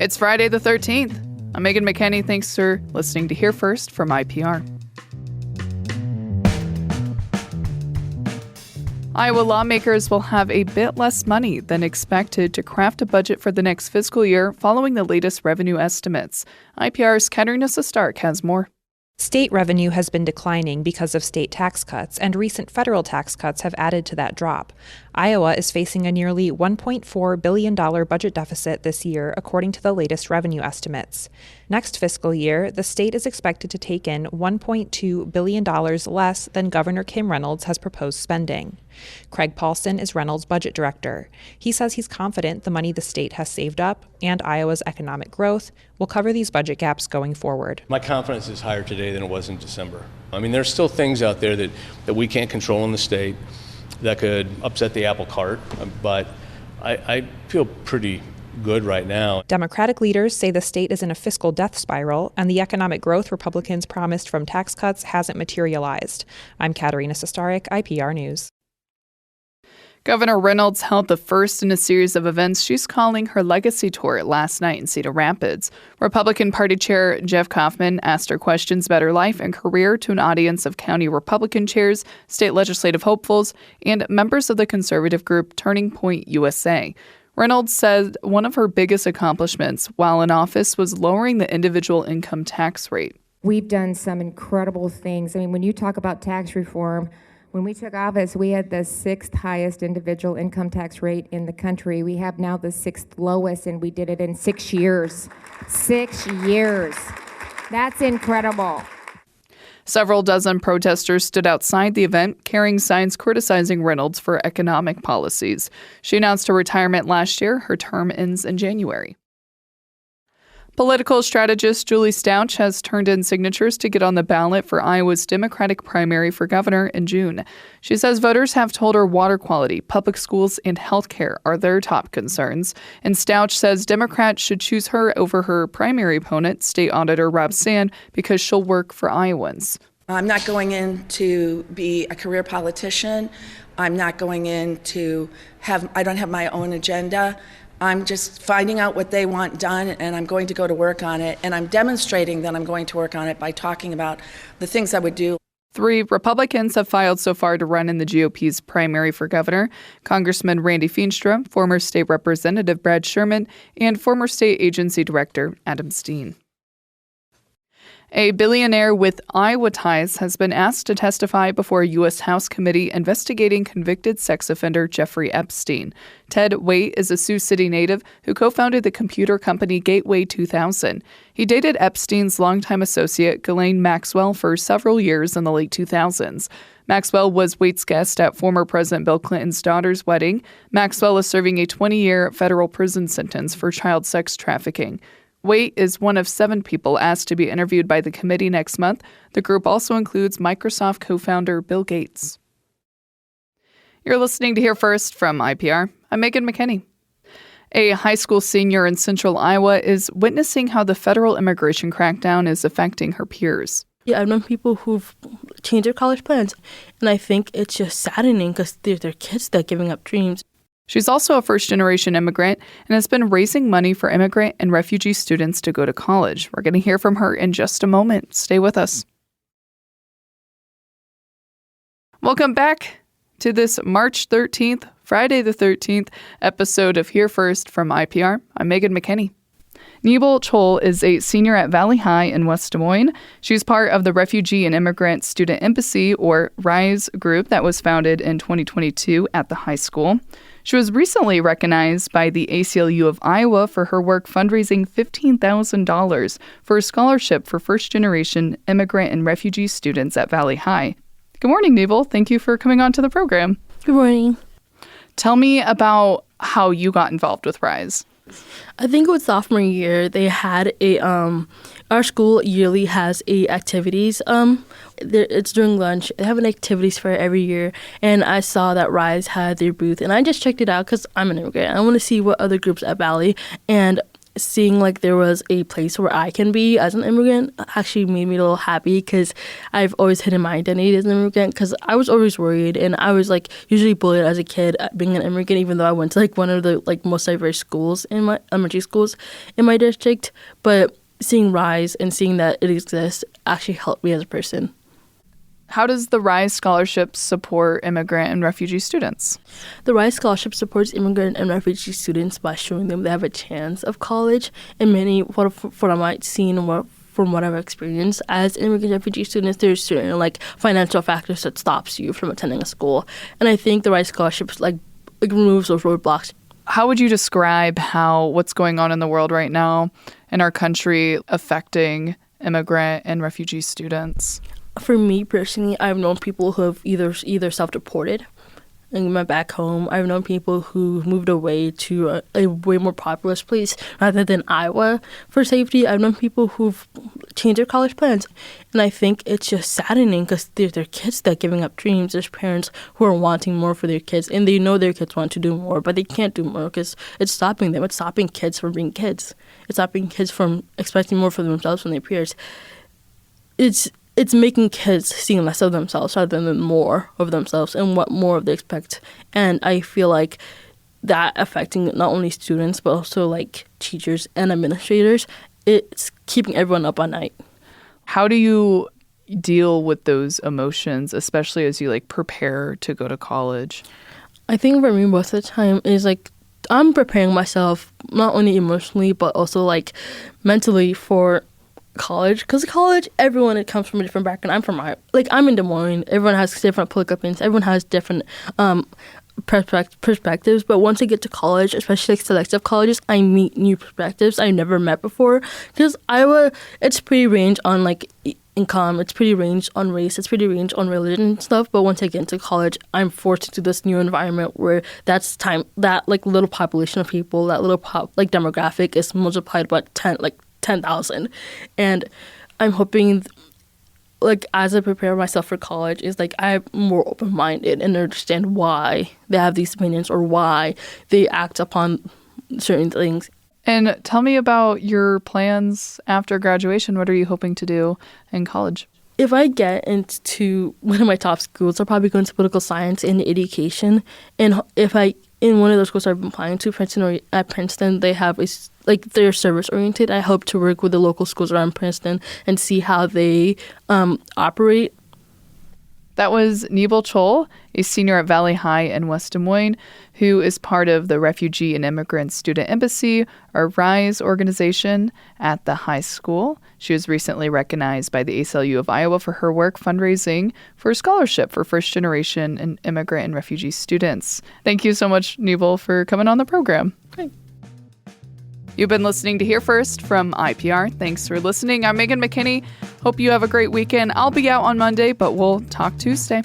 It's Friday the 13th. I'm Megan McKinney. Thanks for listening to Hear First from IPR. Iowa lawmakers will have a bit less money than expected to craft a budget for the next fiscal year following the latest revenue estimates. IPR's Katerina Sostarek has more. State revenue has been declining because of state tax cuts, and recent federal tax cuts have added to that drop. Iowa is facing a nearly $1.4 billion budget deficit this year, according to the latest revenue estimates. Next fiscal year, the state is expected to take in $1.2 billion less than Governor Kim Reynolds has proposed spending. Craig Paulson is Reynolds' budget director. He says he's confident the money the state has saved up and Iowa's economic growth will cover these budget gaps going forward. My confidence is higher today than it was in December. I mean, there's still things out there that we can't control in the state that could upset the apple cart, but I feel pretty good right now. Democratic leaders say the state is in a fiscal death spiral, and the economic growth Republicans promised from tax cuts hasn't materialized. I'm Katerina Sostarek, IPR News. Governor Reynolds held the first in a series of events she's calling her Legacy Tour last night in Cedar Rapids. Republican Party Chair Jeff Kaufman asked her questions about her life and career to an audience of county Republican chairs, state legislative hopefuls, and members of the conservative group Turning Point USA. Reynolds said one of her biggest accomplishments while in office was lowering the individual income tax rate. We've done some incredible things. I mean, when you talk about tax reform, when we took office, we had the 6th highest individual income tax rate in the country. We have now the 6th lowest, and we did it in 6 years. 6 years. That's incredible. Several dozen protesters stood outside the event, carrying signs criticizing Reynolds for economic policies. She announced her retirement last year. Her term ends in January. Political strategist Julie Stouch has turned in signatures to get on the ballot for Iowa's Democratic primary for governor in June. She says voters have told her water quality, public schools, and health care are their top concerns. And Stouch says Democrats should choose her over her primary opponent, State Auditor Rob Sand, because she'll work for Iowans. I'm not going in to be a career politician. I'm not going in to I don't have my own agenda. I'm just finding out what they want done, and I'm going to go to work on it. And I'm demonstrating that I'm going to work on it by talking about the things I would do. 3 Republicans have filed so far to run in the GOP's primary for governor: Congressman Randy Feenstra, former state representative Brad Sherman, and former state agency director Adam Steen. A billionaire with Iowa ties has been asked to testify before a U.S. House committee investigating convicted sex offender Jeffrey Epstein. Ted Waite is a Sioux City native who co-founded the computer company Gateway 2000. He dated Epstein's longtime associate Ghislaine Maxwell for several years in the late 2000s. Maxwell was Waite's guest at former President Bill Clinton's daughter's wedding. Maxwell is serving a 20-year federal prison sentence for child sex trafficking. Waite is one of 7 people asked to be interviewed by the committee next month. The group also includes Microsoft co-founder Bill Gates. You're listening to Hear First from IPR. I'm Megan McKinney. A high school senior in central Iowa is witnessing how the federal immigration crackdown is affecting her peers. Yeah, I've known people who've changed their college plans, and I think it's just saddening because they're their kids that are giving up dreams. She's also a first-generation immigrant and has been raising money for immigrant and refugee students to go to college. We're going to hear from her in just a moment. Stay with us. Welcome back to this March 13th, Friday the 13th episode of Hear First from IPR. I'm Megan McKinney. Nebel Chol is a senior at Valley High in West Des Moines. She's part of the Refugee and Immigrant Student Embassy, or RISE group, that was founded in 2022 at the high school. She was recently recognized by the ACLU of Iowa for her work fundraising $15,000 for a scholarship for first-generation immigrant and refugee students at Valley High. Good morning, Nebel. Thank you for coming on to the program. Good morning. Tell me about how you got involved with RISE. I think it was sophomore year. They had our school yearly has activities. It's during lunch. They have an activities fair every year, and I saw that RISE had their booth, and I just checked it out because I'm an immigrant. I want to see what other groups at Valley, and seeing like there was a place where I can be as an immigrant actually made me a little happy, because I've always hidden my identity as an immigrant, because I was always worried, and I was like usually bullied as a kid at being an immigrant, even though I went to like one of the like most diverse schools in my elementary schools in my district. But seeing RISE and seeing that it exists actually helped me as a person. How does the RISE scholarship support immigrant and refugee students? The RISE scholarship supports immigrant and refugee students by showing them they have a chance of college. And many, what I might see and from what I've experienced as immigrant and refugee students, there's certain like financial factors that stops you from attending a school. And I think the RISE scholarship like removes those roadblocks. How would you describe how what's going on in the world right now in our country affecting immigrant and refugee students? For me personally, I've known people who have either self-deported and went back home. I've known people who moved away to a way more populous place rather than Iowa for safety. I've known people who've changed their college plans. And I think it's just saddening, because they're kids that are giving up dreams. There's parents who are wanting more for their kids, and they know their kids want to do more, but they can't do more because it's stopping them. It's stopping kids from being kids. It's stopping kids from expecting more for themselves from their peers. It's making kids see less of themselves rather than more of themselves and what more they expect. And I feel like that affecting not only students, but also like teachers and administrators, it's keeping everyone up at night. How do you deal with those emotions, especially as you like prepare to go to college? I think for me, most of the time is like I'm preparing myself not only emotionally, but also like mentally for college, because college, everyone, it comes from a different background. I'm in Des Moines. Everyone has different political opinions. Everyone has different perspectives. But once I get to college, especially like selective colleges, I meet new perspectives I never met before. Because Iowa, it's pretty range on like income. It's pretty range on race. It's pretty range on religion and stuff. But once I get into college, I'm forced into this new environment where that like little population of people, that little demographic is multiplied by 10,000. And I'm hoping like as I prepare myself for college is like I'm more open-minded and understand why they have these opinions or why they act upon certain things. And tell me about your plans after graduation. What are you hoping to do in college? If I get into one of my top schools, I'll probably go into political science and education. And if in one of those schools I've been applying to, Princeton or at Princeton, they have they're service oriented. I hope to work with the local schools around Princeton and see how they operate. That was Nebel Chol, a senior at Valley High in West Des Moines, who is part of the Refugee and Immigrant Student Embassy, or RISE organization, at the high school. She was recently recognized by the ACLU of Iowa for her work fundraising for a scholarship for first-generation and immigrant and refugee students. Thank you so much, Nebel, for coming on the program. Great. You've been listening to Here First from IPR. Thanks for listening. I'm Megan McKinney. Hope you have a great weekend. I'll be out on Monday, but we'll talk Tuesday.